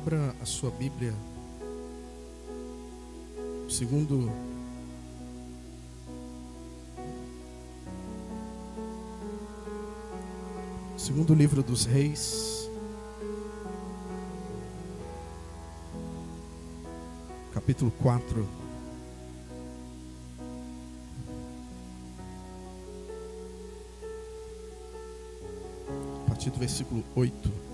Abra a sua Bíblia, segundo livro dos Reis, capítulo 4. A partir do versículo 8.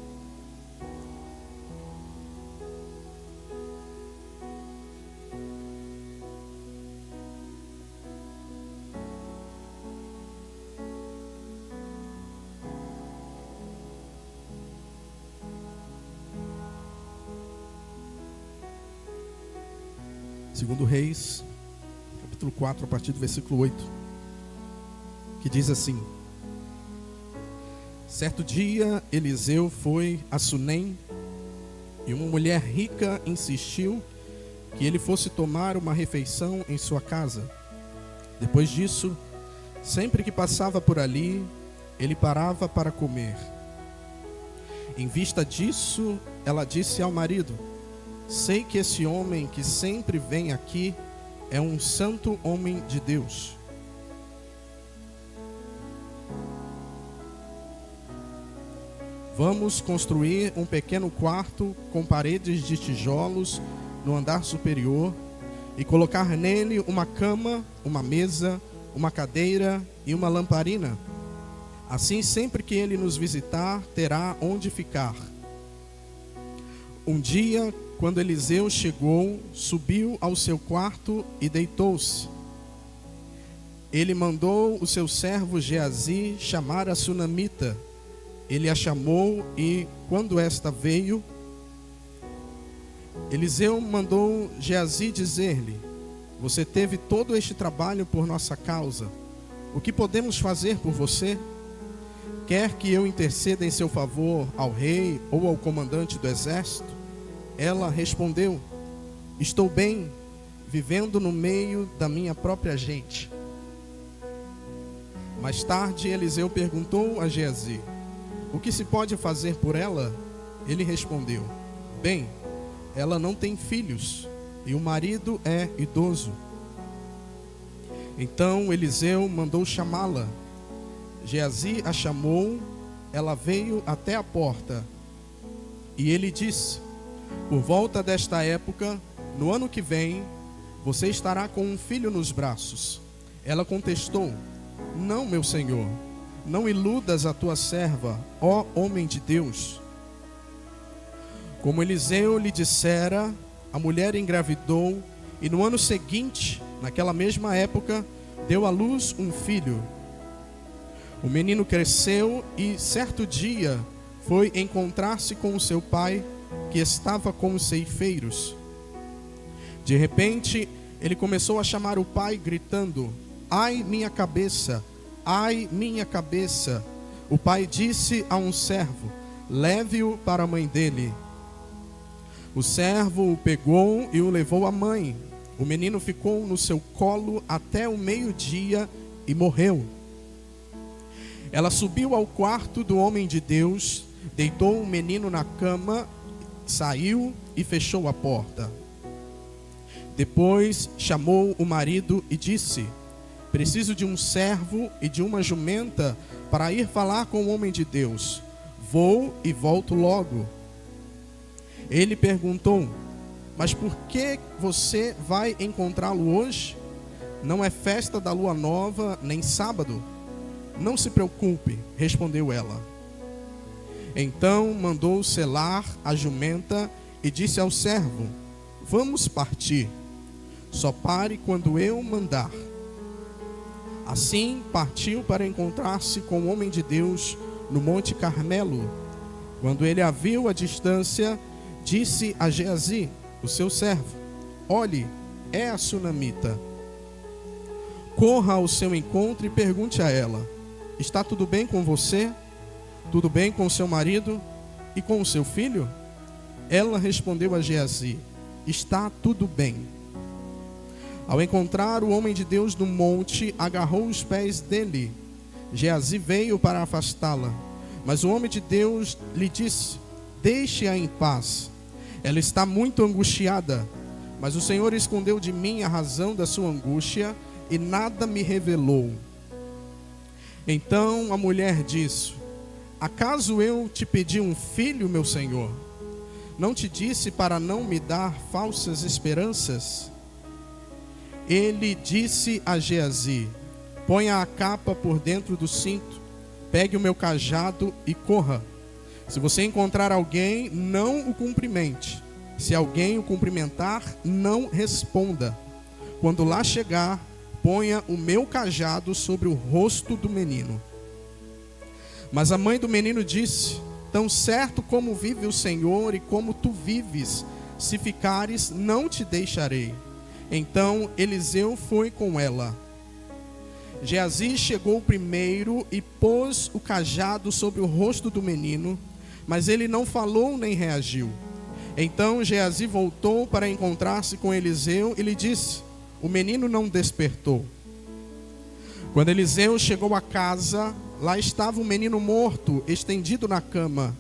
Segundo Reis, capítulo 4, a partir do versículo 8, que diz assim: Certo dia, Eliseu foi a Sunem, e uma mulher rica insistiu que ele fosse tomar uma refeição em sua casa. Depois disso, sempre que passava por ali, ele parava para comer. Em vista disso, ela disse ao marido: Sei que esse homem que sempre vem aqui é um santo homem de Deus. Vamos construir um pequeno quarto com paredes de tijolos no andar superior e colocar nele uma cama, uma mesa, uma cadeira e uma lamparina. Assim, sempre que ele nos visitar, terá onde ficar. Um dia, quando Eliseu chegou, subiu ao seu quarto e deitou-se. Ele mandou o seu servo Geazi chamar a sunamita. Ele a chamou e, quando esta veio, Eliseu mandou Geazi dizer-lhe: Você teve todo este trabalho por nossa causa. O que podemos fazer por você? Quer que eu interceda em seu favor ao rei ou ao comandante do exército? Ela respondeu: Estou bem, vivendo no meio da minha própria gente. Mais tarde, Eliseu perguntou a Geazi: O que se pode fazer por ela? Ele respondeu: Bem, ela não tem filhos e o marido é idoso. Então Eliseu mandou chamá-la. Geazi a chamou, ela veio até a porta. E ele disse: Por volta desta época, no ano que vem, você estará com um filho nos braços. Ela contestou: Não, meu senhor, não iludas a tua serva, ó homem de Deus. Como Eliseu lhe dissera, a mulher engravidou e no ano seguinte, naquela mesma época, deu à luz um filho. O menino cresceu e, certo dia, foi encontrar-se com o seu pai, que estava com os ceifeiros. De repente, ele começou a chamar o pai, gritando: Ai, minha cabeça! Ai, minha cabeça! O pai disse a um servo: Leve-o para a mãe dele. O servo o pegou e o levou à mãe. O menino ficou no seu colo até o meio-dia e morreu. Ela subiu ao quarto do homem de Deus, deitou o menino na cama, saiu e fechou a porta. Depois chamou o marido e disse: Preciso de um servo e de uma jumenta para ir falar com o homem de Deus. Vou e volto logo. Ele perguntou: Mas por que você vai encontrá-lo hoje? Não é festa da lua nova, nem sábado. Não se preocupe, respondeu ela. Então mandou selar a jumenta e disse ao servo: Vamos partir. Só pare quando eu mandar. Assim partiu para encontrar-se com o homem de Deus no Monte Carmelo. Quando ele a viu à distância, disse a Geazi, o seu servo: Olhe, é a sunamita. Corra ao seu encontro e pergunte a ela: Está tudo bem com você? Tudo bem com seu marido e com o seu filho? Ela respondeu a Geazi: Está tudo bem. Ao encontrar o homem de Deus no monte, agarrou os pés dele. Geazi veio para afastá-la, mas o homem de Deus lhe disse: Deixe-a em paz. Ela está muito angustiada, mas o Senhor escondeu de mim a razão da sua angústia e nada me revelou. Então a mulher disse: acaso eu te pedi um filho, meu senhor? Não te disse para não me dar falsas esperanças? Ele disse a Geazi: ponha a capa por dentro do cinto, pegue o meu cajado e corra. Se você encontrar alguém, não o cumprimente. Se alguém o cumprimentar, não responda. Quando lá chegar, ponha o meu cajado sobre o rosto do menino. Mas a mãe do menino disse: tão certo como vive o Senhor e como tu vives, se ficares, não te deixarei. Então Eliseu foi com ela. Geazi chegou primeiro e pôs o cajado sobre o rosto do menino, mas ele não falou nem reagiu. Então Geazi voltou para encontrar-se com Eliseu e lhe disse: o menino não despertou. Quando Eliseu chegou à casa, lá estava o menino morto, estendido na cama.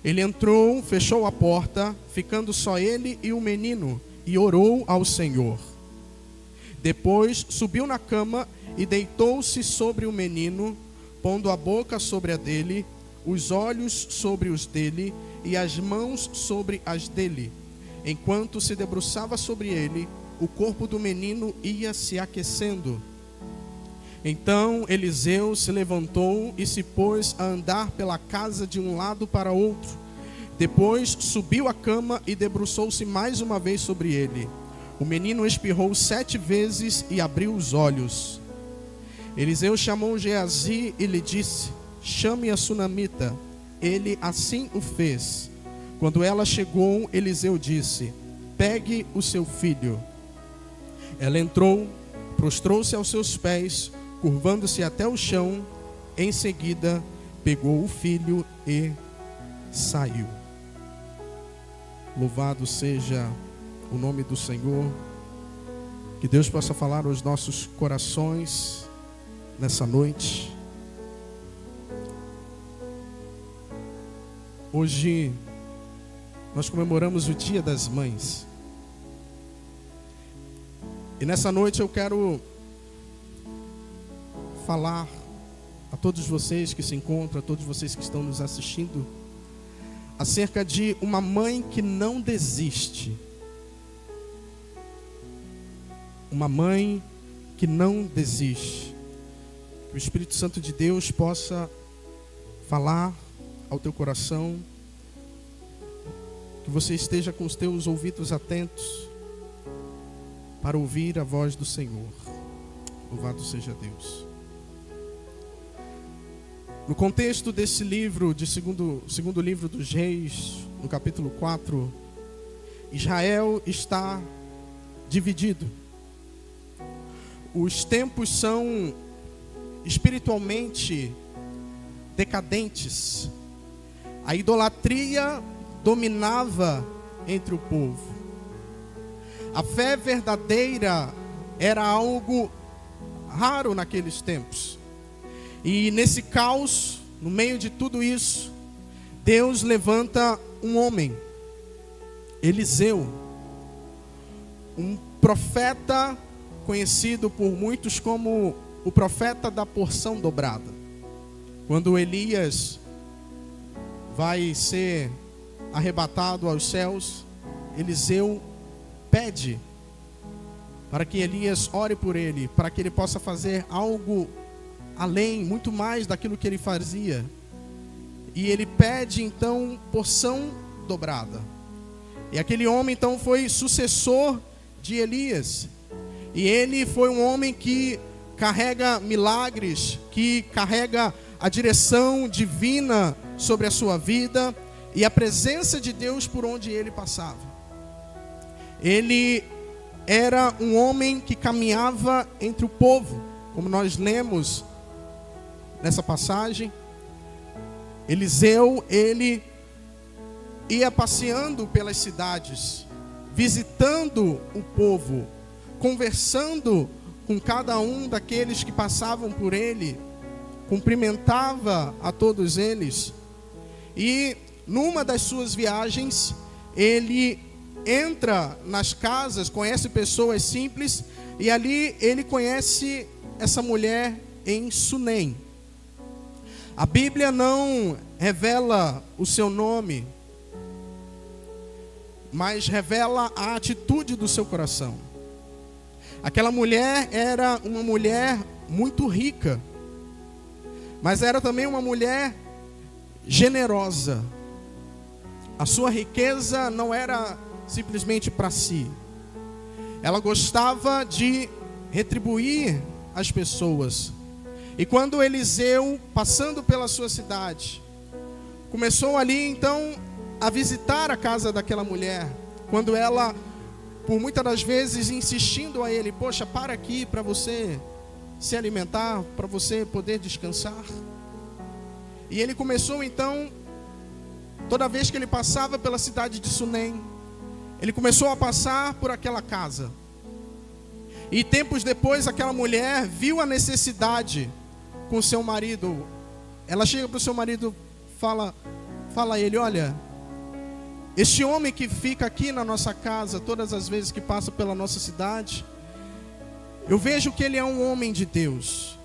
Ele entrou, fechou a porta, ficando só ele e o menino, e orou ao Senhor. Depois subiu na cama e deitou-se sobre o menino, pondo a boca sobre a dele, os olhos sobre os dele e as mãos sobre as dele. Enquanto se debruçava sobre ele, o corpo do menino ia se aquecendo. Então Eliseu se levantou e se pôs a andar pela casa de um lado para outro. Depois subiu à cama e debruçou-se mais uma vez sobre ele. O menino espirrou 7 vezes e abriu os olhos. Eliseu chamou Geazi e lhe disse: chame a sunamita. Ele assim o fez. Quando ela chegou, Eliseu disse: pegue o seu filho. Ela entrou, prostrou-se aos seus pés, curvando-se até o chão. Em seguida, pegou o filho e saiu. Louvado seja o nome do Senhor. Que Deus possa falar aos nossos corações nessa noite. Hoje nós comemoramos o Dia das Mães. E nessa noite eu quero falar a todos vocês que se encontram, a todos vocês que estão nos assistindo, acerca de uma mãe que não desiste. Uma mãe que não desiste. Que o Espírito Santo de Deus possa falar ao teu coração, que você esteja com os teus ouvidos atentos para ouvir a voz do Senhor. Louvado seja Deus. No contexto desse livro, segundo livro dos Reis, no capítulo 4, Israel está dividido. Os tempos são espiritualmente decadentes. A idolatria dominava entre o povo. A fé verdadeira era algo raro naqueles tempos. E nesse caos, no meio de tudo isso, Deus levanta um homem, Eliseu, um profeta conhecido por muitos como o profeta da porção dobrada. Quando Elias vai ser arrebatado aos céus, Eliseu pede para que Elias ore por ele, para que ele possa fazer algo além, muito mais daquilo que ele fazia. E ele pede então porção dobrada. E aquele homem então foi sucessor de Elias. E ele foi um homem que carrega milagres, que carrega a direção divina sobre a sua vida e a presença de Deus por onde ele passava. Ele era um homem que caminhava entre o povo, como nós lemos nessa passagem. Eliseu, ele ia passeando pelas cidades, visitando o povo, conversando com cada um daqueles que passavam por ele, cumprimentava a todos eles. E numa das suas viagens, ele entra nas casas, conhece pessoas simples, e ali ele conhece essa mulher em Sunem. A Bíblia não revela o seu nome, mas revela a atitude do seu coração. Aquela mulher era uma mulher muito rica, mas era também uma mulher generosa. A sua riqueza não era simplesmente para si. Ela gostava de retribuir as pessoas. E quando Eliseu, passando pela sua cidade, começou ali então a visitar a casa daquela mulher, quando ela, por muitas das vezes, insistindo a ele: poxa, para aqui para você se alimentar, para você poder descansar. E ele começou então, toda vez que ele passava pela cidade de Sunem, ele começou a passar por aquela casa. E tempos depois, aquela mulher viu a necessidade com seu marido. Ela chega para o seu marido, fala a ele: olha, este homem que fica aqui na nossa casa todas as vezes que passa pela nossa cidade, eu vejo que ele é um homem de Deus.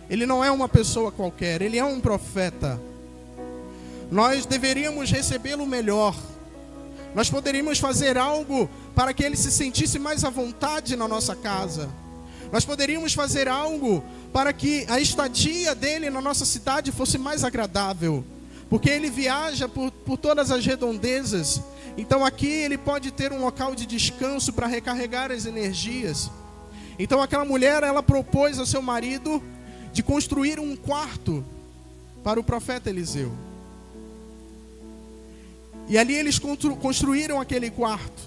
Ele não é uma pessoa qualquer, ele é um profeta. Nós deveríamos recebê-lo melhor. Nós poderíamos fazer algo para que ele se sentisse mais à vontade na nossa casa. Nós poderíamos fazer algo para que a estadia dele na nossa cidade fosse mais agradável. Porque ele viaja por todas as redondezas. Então aqui ele pode ter um local de descanso para recarregar as energias. Então aquela mulher, ela propôs ao seu marido de construir um quarto para o profeta Eliseu. E ali eles construíram aquele quarto.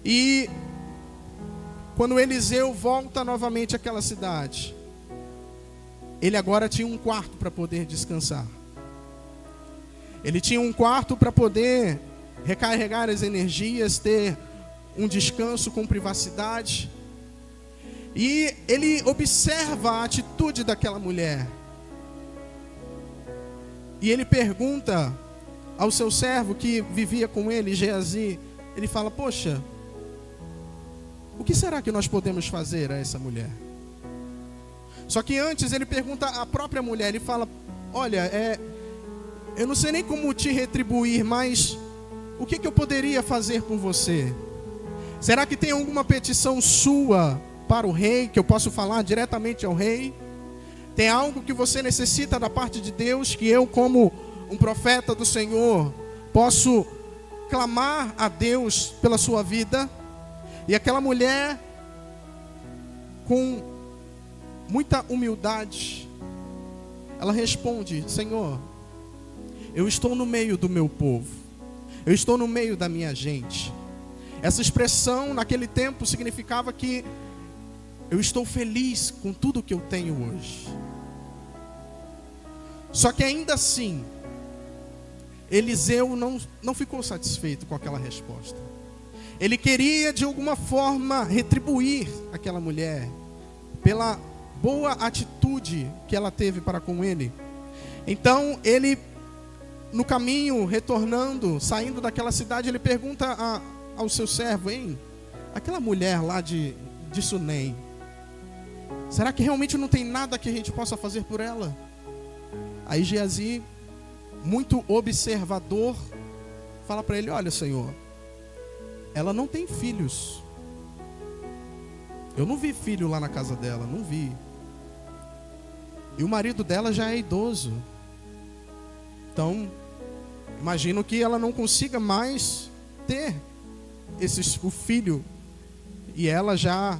E quando Eliseu volta novamente àquela cidade, ele agora tinha um quarto para poder descansar. Ele tinha um quarto para poder recarregar as energias, ter um descanso com privacidade. E ele observa a atitude daquela mulher. E ele pergunta ao seu servo que vivia com ele, Geazi, ele fala: poxa, o que será que nós podemos fazer a essa mulher? Só que antes ele pergunta à própria mulher, ele fala: olha, eu não sei nem como te retribuir, mas o que eu poderia fazer por você? Será que tem alguma petição sua para o rei, que eu posso falar diretamente ao rei? Tem algo que você necessita da parte de Deus, que eu, como um profeta do Senhor, posso clamar a Deus pela sua vida? E aquela mulher, com muita humildade, ela responde: Senhor, eu estou no meio do meu povo, eu estou no meio da minha gente. Essa expressão naquele tempo significava que eu estou feliz com tudo que eu tenho hoje. Só que ainda assim, Eliseu não ficou satisfeito com aquela resposta. Ele queria de alguma forma retribuir aquela mulher pela boa atitude que ela teve para com ele. Então ele, no caminho, retornando, saindo daquela cidade, ele pergunta ao seu servo: hein, aquela mulher lá de Sunem, será que realmente não tem nada que a gente possa fazer por ela? Aí Geazi, muito observador, fala para ele: olha, Senhor, ela não tem filhos. Eu não vi filho lá na casa dela, não vi. E o marido dela já é idoso. Então, imagino que ela não consiga mais ter o filho. E ela já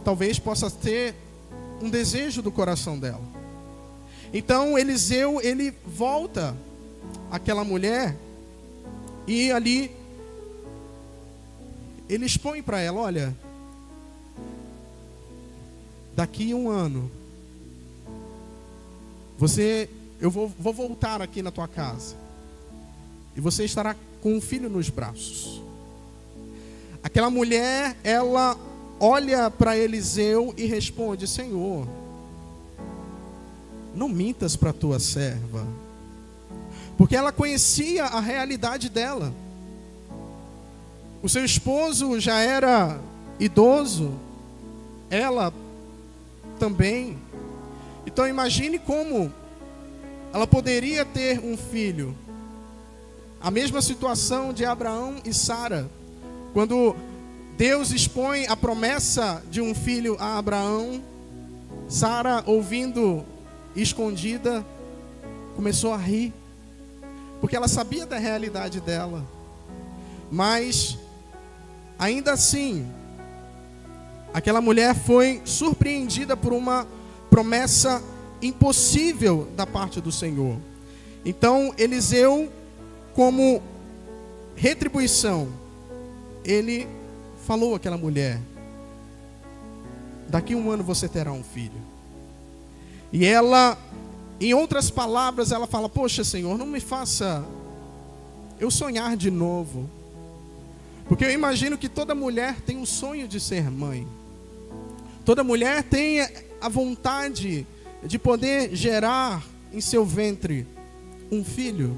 talvez possa ter um desejo do coração dela. Então Eliseu, ele volta àquela mulher e ali ele expõe para ela: olha, daqui a um ano eu vou voltar aqui na tua casa e você estará com um filho nos braços. Aquela mulher, ela olha para Eliseu e responde: Senhor, não mintas para a tua serva. Porque ela conhecia a realidade dela. O seu esposo já era idoso, ela também. Então imagine como ela poderia ter um filho. A mesma situação de Abraão e Sara. Quando Deus expõe a promessa de um filho a Abraão, Sara, ouvindo escondida, começou a rir, porque ela sabia da realidade dela. Mas ainda assim, aquela mulher foi surpreendida por uma promessa impossível da parte do Senhor. Então Eliseu, como retribuição, ele falou àquela mulher: daqui a 1 ano você terá um filho. E ela, em outras palavras, ela fala: poxa, Senhor, não me faça eu sonhar de novo. Porque eu imagino que toda mulher tem um sonho de ser mãe. Toda mulher tem a vontade de poder gerar em seu ventre um filho.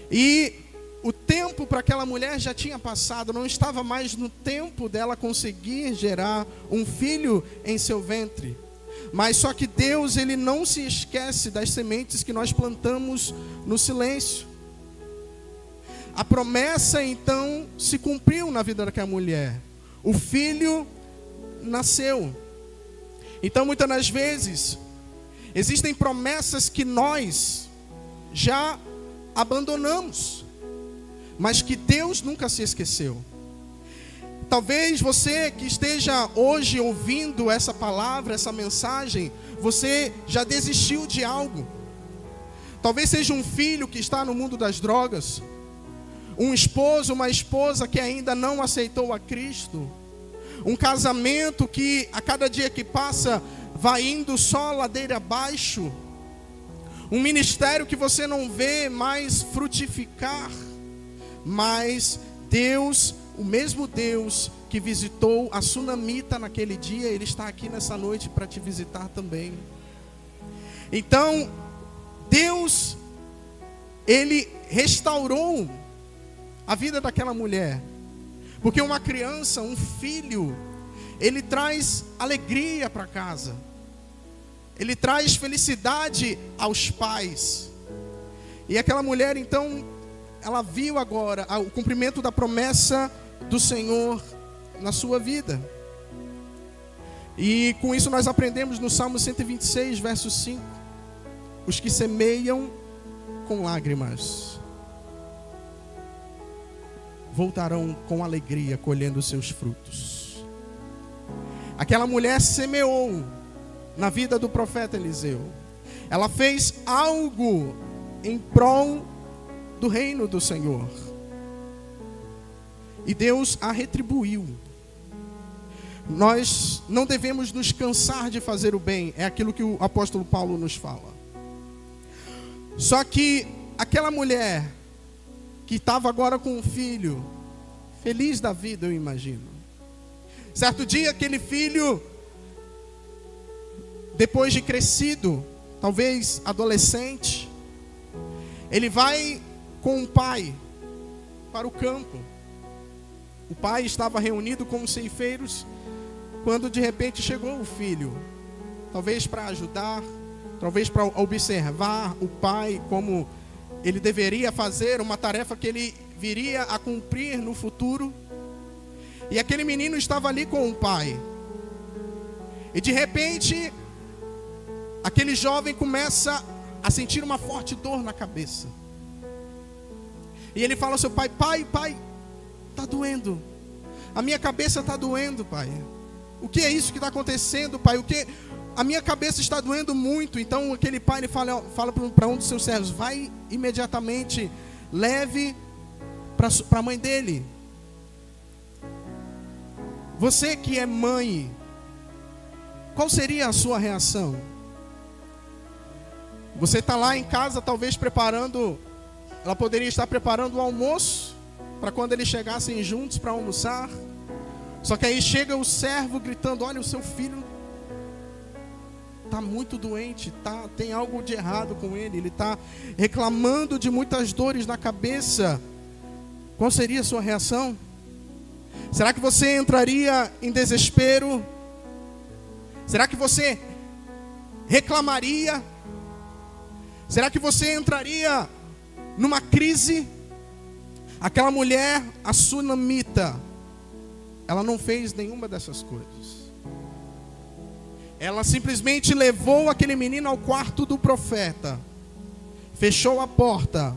E o tempo para aquela mulher já tinha passado, não estava mais no tempo dela conseguir gerar um filho em seu ventre. Mas só que Deus, ele não se esquece das sementes que nós plantamos no silêncio. A promessa então se cumpriu na vida daquela mulher. O filho nasceu. Então muitas das vezes existem promessas que nós já abandonamos, mas que Deus nunca se esqueceu. Talvez você que esteja hoje ouvindo essa palavra, essa mensagem, você já desistiu de algo. Talvez seja um filho que está no mundo das drogas, um esposo, uma esposa que ainda não aceitou a Cristo, um casamento que a cada dia que passa vai indo só ladeira abaixo, um ministério que você não vê mais frutificar. Mas Deus, o mesmo Deus que visitou a sunamita naquele dia, Ele está aqui nessa noite para te visitar também. Então, Deus, Ele restaurou a vida daquela mulher. Porque uma criança, um filho, ele traz alegria para casa. Ele traz felicidade aos pais. E aquela mulher, então, ela viu agora o cumprimento da promessa do Senhor na sua vida. E com isso nós aprendemos no Salmo 126, verso 5. Os que semeiam com lágrimas voltarão com alegria, colhendo os seus frutos. Aquela mulher semeou na vida do profeta Eliseu. Ela fez algo em prol do reino do Senhor. E Deus a retribuiu. Nós não devemos nos cansar de fazer o bem. É aquilo que o apóstolo Paulo nos fala. Só que aquela mulher que estava agora com um filho, feliz da vida, eu imagino. Certo dia, aquele filho, depois de crescido, talvez adolescente, ele vai com o pai para o campo. O pai estava reunido com os ceifeiros, quando de repente chegou o filho, talvez para ajudar, talvez para observar o pai como ele deveria fazer, uma tarefa que ele viria a cumprir no futuro. E aquele menino estava ali com o pai. E de repente, aquele jovem começa a sentir uma forte dor na cabeça. E ele fala ao seu pai: pai, está doendo. A minha cabeça está doendo, pai. O que é isso que está acontecendo, pai? A minha cabeça está doendo muito. Então aquele pai, ele fala para um dos seus servos: vai imediatamente, leve para a mãe dele. Você que é mãe, qual seria a sua reação? Você está lá em casa, talvez preparando, ela poderia estar preparando o almoço, para quando eles chegassem juntos para almoçar. Só que aí chega o servo gritando: olha, o seu filho está muito doente, tem algo de errado com ele está reclamando de muitas dores na cabeça. Qual seria a sua reação? Será que você entraria em desespero? Será que você reclamaria? Será que você entraria numa crise? Aquela mulher, a sunamita, ela não fez nenhuma dessas coisas. Ela simplesmente levou aquele menino ao quarto do profeta, fechou a porta,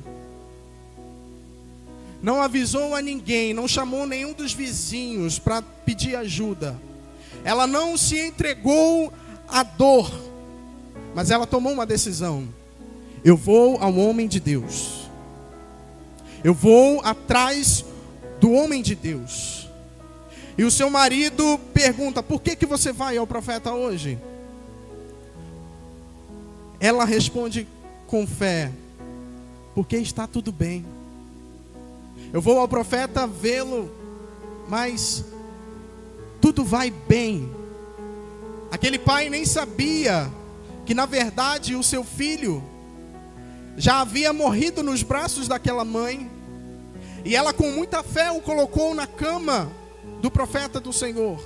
não avisou a ninguém, não chamou nenhum dos vizinhos para pedir ajuda. Ela não se entregou à dor, mas ela tomou uma decisão: eu vou ao homem de Deus, eu vou atrás do homem de Deus. E o seu marido pergunta: por que você vai ao profeta hoje? Ela responde com fé: porque está tudo bem. Eu vou ao profeta vê-lo, mas tudo vai bem. Aquele pai nem sabia que na verdade o seu filho já havia morrido nos braços daquela mãe. E ela com muita fé o colocou na cama do profeta do Senhor.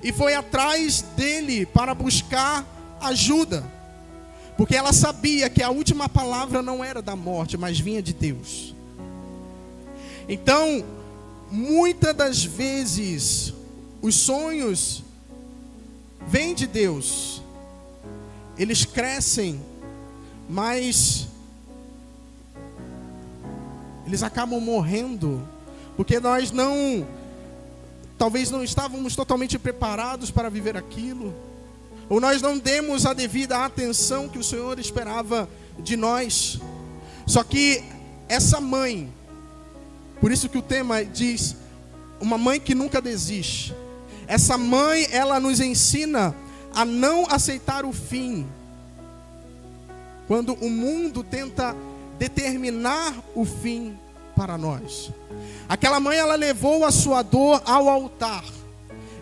E foi atrás dele para buscar ajuda. Porque ela sabia que a última palavra não era da morte, mas vinha de Deus. Então, muitas das vezes, os sonhos vêm de Deus. Eles crescem, mas eles acabam morrendo, porque nós talvez não estávamos totalmente preparados para viver aquilo, ou nós não demos a devida atenção que o Senhor esperava de nós. Só que essa mãe, por isso que o tema diz, uma mãe que nunca desiste. Essa mãe, ela nos ensina a não aceitar o fim. Quando o mundo tenta determinar o fim para nós. Aquela mãe, ela levou a sua dor ao altar.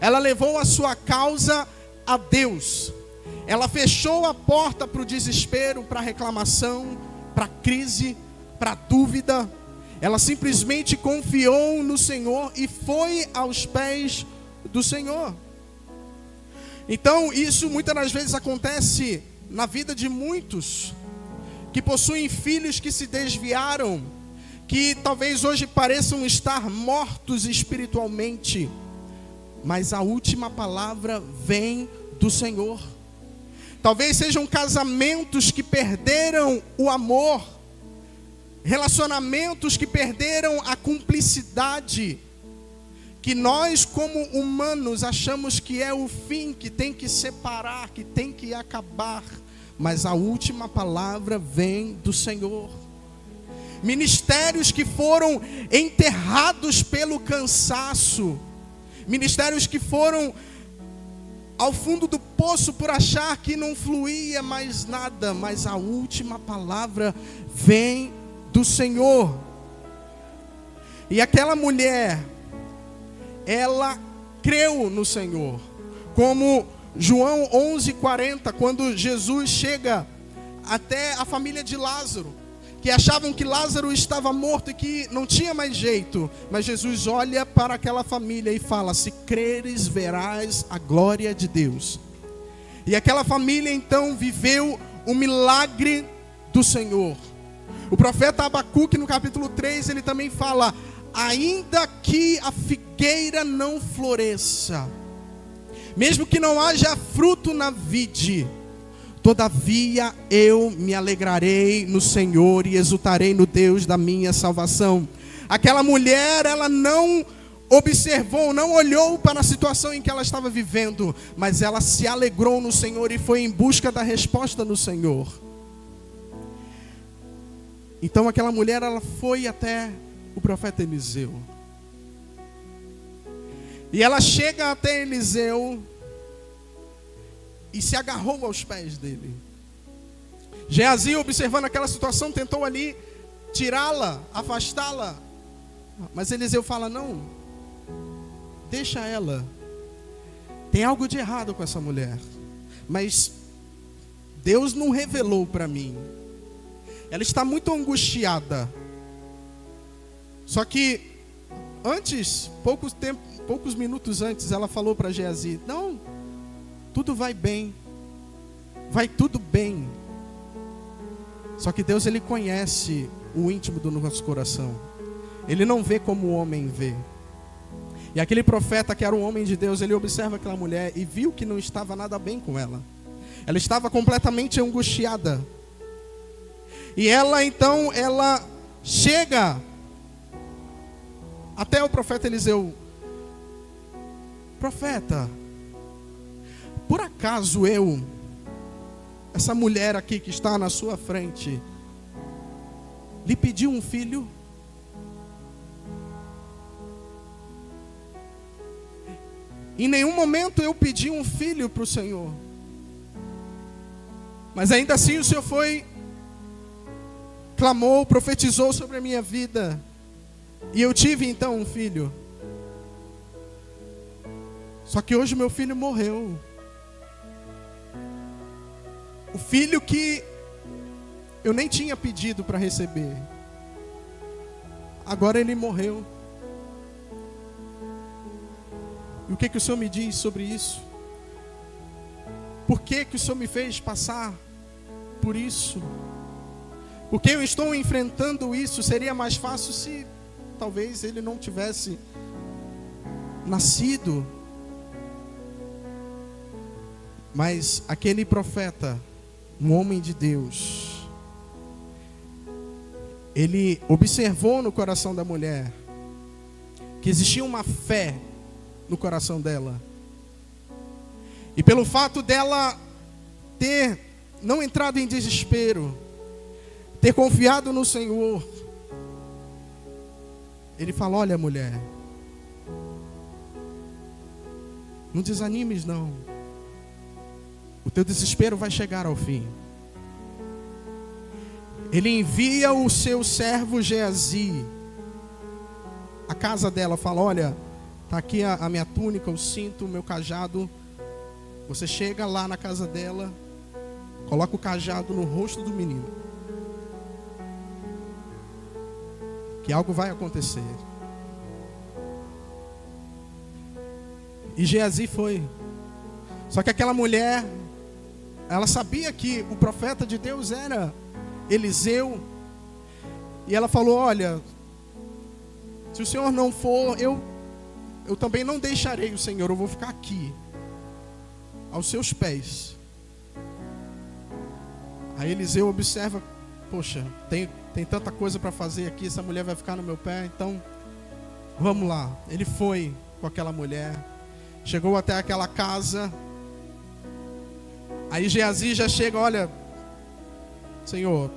Ela levou a sua causa a Deus. Ela fechou a porta para o desespero, para a reclamação, para a crise, para a dúvida. Ela simplesmente confiou no Senhor e foi aos pés do Senhor. Então, isso muitas das vezes acontece na vida de muitos que possuem filhos que se desviaram, que talvez hoje pareçam estar mortos espiritualmente, mas a última palavra vem do Senhor. Talvez sejam casamentos que perderam o amor, relacionamentos que perderam a cumplicidade, que nós como humanos achamos que é o fim, que tem que separar, que tem que acabar, mas a última palavra vem do Senhor. Ministérios que foram enterrados pelo cansaço, ministérios que foram ao fundo do poço por achar que não fluía mais nada, mas a última palavra vem do Senhor. E aquela mulher, ela creu no Senhor, como João 11:40, quando Jesus chega até a família de Lázaro, que achavam que Lázaro estava morto e que não tinha mais jeito, mas Jesus olha para aquela família e fala: se creres, verás a glória de Deus. E aquela família então viveu o milagre do Senhor. O profeta Abacuque, no capítulo 3, ele também fala: ainda que a figueira não floresça, mesmo que não haja fruto na vide, todavia eu me alegrarei no Senhor e exultarei no Deus da minha salvação. Aquela mulher, ela não observou, não olhou para a situação em que ela estava vivendo, mas ela se alegrou no Senhor e foi em busca da resposta no Senhor. Então aquela mulher, ela foi até o profeta Eliseu. E ela chega até Eliseu e se agarrou aos pés dele. Geazi, observando aquela situação, tentou ali tirá-la, afastá-la. Mas Eliseu fala: não, deixa ela. Tem algo de errado com essa mulher, mas Deus não revelou para mim. Ela está muito angustiada. Só que antes, poucos minutos antes, ela falou para Geazi: não, tudo vai bem, vai tudo bem. Só que Deus, Ele conhece o íntimo do nosso coração. Ele não vê como o homem vê. E aquele profeta, que era um homem de Deus, ele observa aquela mulher e viu que não estava nada bem com ela. Ela estava completamente angustiada. E ela então, ela chega até o profeta Eliseu: profeta, por acaso essa mulher aqui que está na sua frente, lhe pedi um filho? Em nenhum momento eu pedi um filho para o Senhor, mas ainda assim o Senhor clamou, profetizou sobre a minha vida, e eu tive então um filho. Só que hoje meu filho morreu. O filho que eu nem tinha pedido para receber, agora ele morreu. E o que o Senhor me diz sobre isso? Por que o Senhor me fez passar por isso? Porque eu estou enfrentando isso? Seria mais fácil se talvez ele não tivesse nascido. Mas aquele profeta, um homem de Deus, ele observou no coração da mulher que existia uma fé no coração dela. E pelo fato dela ter não entrado em desespero, ter confiado no Senhor, ele fala: olha, mulher, não desanimes não. O teu desespero vai chegar ao fim. Ele envia o seu servo Geazi à casa dela, fala: olha, está aqui a minha túnica, o cinto, o meu cajado. Você chega lá na casa dela, coloca o cajado no rosto do menino, que algo vai acontecer. E Geazi foi. Só que aquela mulher, ela sabia que o profeta de Deus era Eliseu. E ela falou: olha, se o Senhor não for, eu também não deixarei o Senhor. Eu vou ficar aqui, aos seus pés. Aí Eliseu observa: poxa, tem tanta coisa para fazer aqui, essa mulher vai ficar no meu pé, então vamos lá. Ele foi com aquela mulher, chegou até aquela casa. Aí Geazi já chega: olha, Senhor,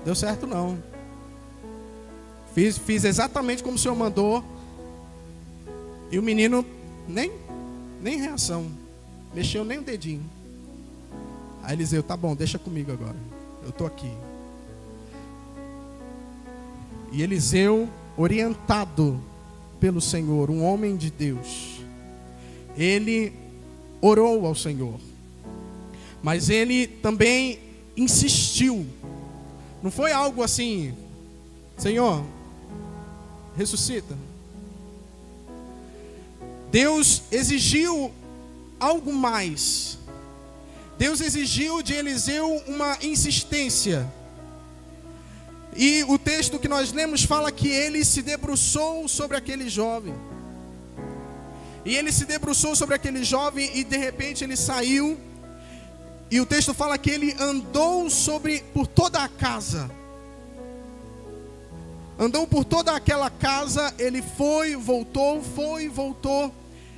deu certo não. Fiz exatamente como o Senhor mandou. E o menino nem reação, mexeu nem o dedinho. Aí Eliseu: tá bom, deixa comigo agora, eu estou aqui. E Eliseu, orientado pelo Senhor, um homem de Deus, ele orou ao Senhor, mas ele também insistiu. Não foi algo assim: Senhor, ressuscita. Deus exigiu algo mais. Deus exigiu de Eliseu uma insistência. E o texto que nós lemos fala que ele se debruçou sobre aquele jovem. E ele se debruçou sobre aquele jovem e de repente ele saiu. E o texto fala que ele andou por toda a casa. Andou por toda aquela casa, ele foi e voltou,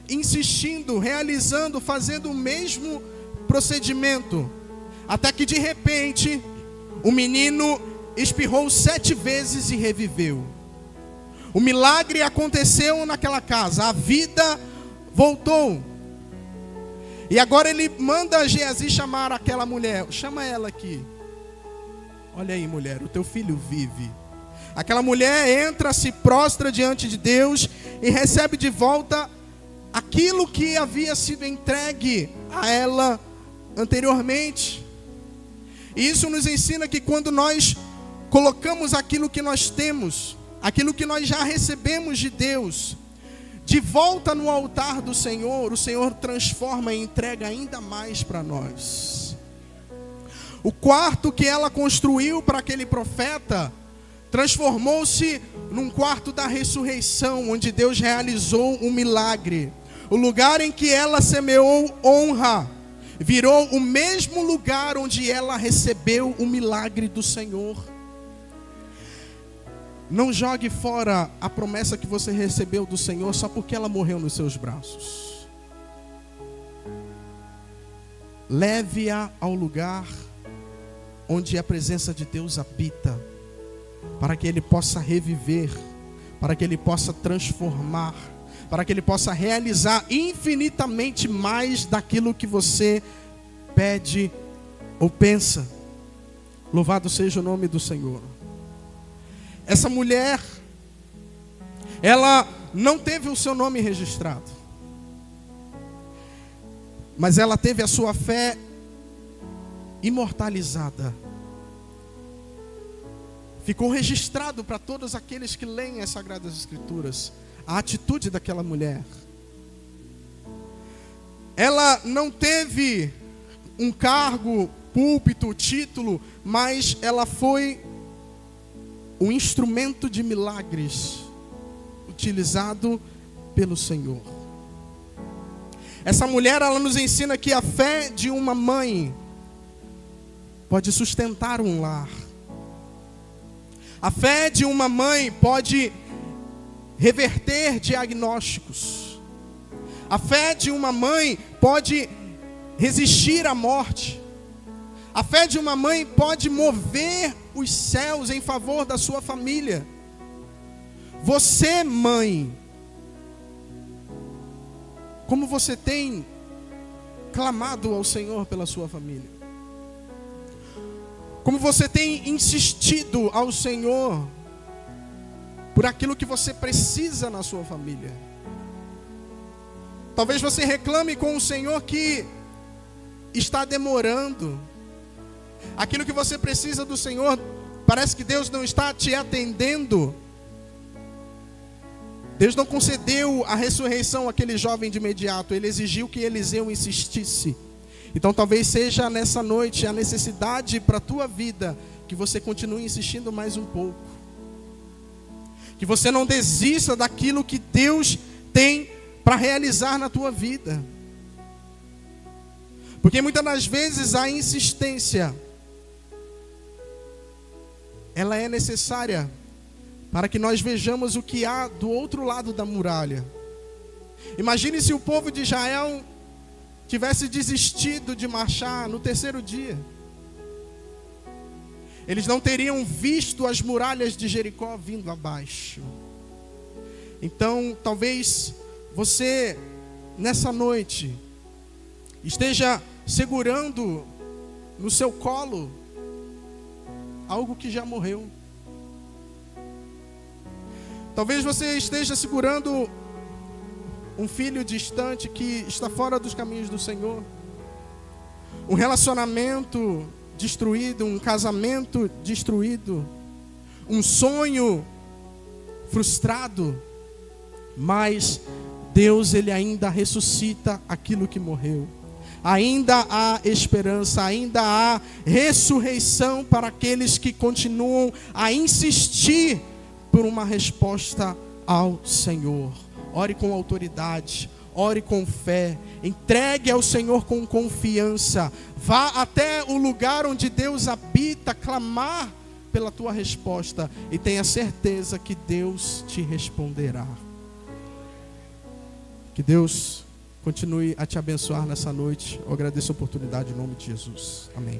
insistindo, realizando, fazendo o mesmo procedimento. Até que de repente, o menino espirrou 7 vezes e reviveu. O milagre aconteceu naquela casa, a vida voltou. E agora ele manda Geazi chamar aquela mulher. Chama ela aqui. Olha aí, mulher, o teu filho vive. Aquela mulher entra, se prostra diante de Deus e recebe de volta aquilo que havia sido entregue a ela anteriormente. E isso nos ensina que quando nós colocamos aquilo que nós temos aquilo que nós já recebemos de Deus, de volta no altar do Senhor, o Senhor transforma e entrega ainda mais para nós. O quarto que ela construiu para aquele profeta transformou-se num quarto da ressurreição, onde Deus realizou um milagre. O lugar em que ela semeou honra virou o mesmo lugar onde ela recebeu o milagre do Senhor. Não jogue fora a promessa que você recebeu do Senhor só porque ela morreu nos seus braços. Leve-a ao lugar onde a presença de Deus habita, para que Ele possa reviver, para que Ele possa transformar, para que Ele possa realizar infinitamente mais daquilo que você pede ou pensa. Louvado seja o nome do Senhor. Essa mulher, ela não teve o seu nome registrado, mas ela teve a sua fé imortalizada. Ficou registrado para todos aqueles que leem as Sagradas Escrituras a atitude daquela mulher. Ela não teve um cargo, púlpito, título, mas ela foi um instrumento de milagres utilizado pelo Senhor. Essa mulher, ela nos ensina que a fé de uma mãe pode sustentar um lar. A fé de uma mãe pode reverter diagnósticos. A fé de uma mãe pode resistir à morte. A fé de uma mãe pode mover os céus em favor da sua família. Você, mãe, como você tem clamado ao Senhor pela sua família? Como você tem insistido ao Senhor por aquilo que você precisa na sua família? Talvez você reclame com o Senhor que está demorando. Aquilo que você precisa do Senhor, parece que Deus não está te atendendo. Deus não concedeu a ressurreição àquele jovem de imediato. Ele exigiu que Eliseu insistisse. Então talvez seja nessa noite a necessidade para a tua vida que você continue insistindo mais um pouco. Que você não desista daquilo que Deus tem para realizar na tua vida. Porque muitas das vezes a insistência, ela é necessária para que nós vejamos o que há do outro lado da muralha. Imagine se o povo de Israel tivesse desistido de marchar no terceiro dia. Eles não teriam visto as muralhas de Jericó vindo abaixo. Então, talvez você, nessa noite, esteja segurando no seu colo algo que já morreu. Talvez você esteja segurando um filho distante que está fora dos caminhos do Senhor. Um relacionamento destruído, um casamento destruído, um sonho frustrado. Mas Deus, Ele ainda ressuscita aquilo que morreu. Ainda há esperança, ainda há ressurreição para aqueles que continuam a insistir por uma resposta ao Senhor. Ore com autoridade, ore com fé, entregue ao Senhor com confiança. Vá até o lugar onde Deus habita, clamar pela tua resposta e tenha certeza que Deus te responderá. Que Deus continue a te abençoar nessa noite. Eu agradeço a oportunidade em nome de Jesus. Amém.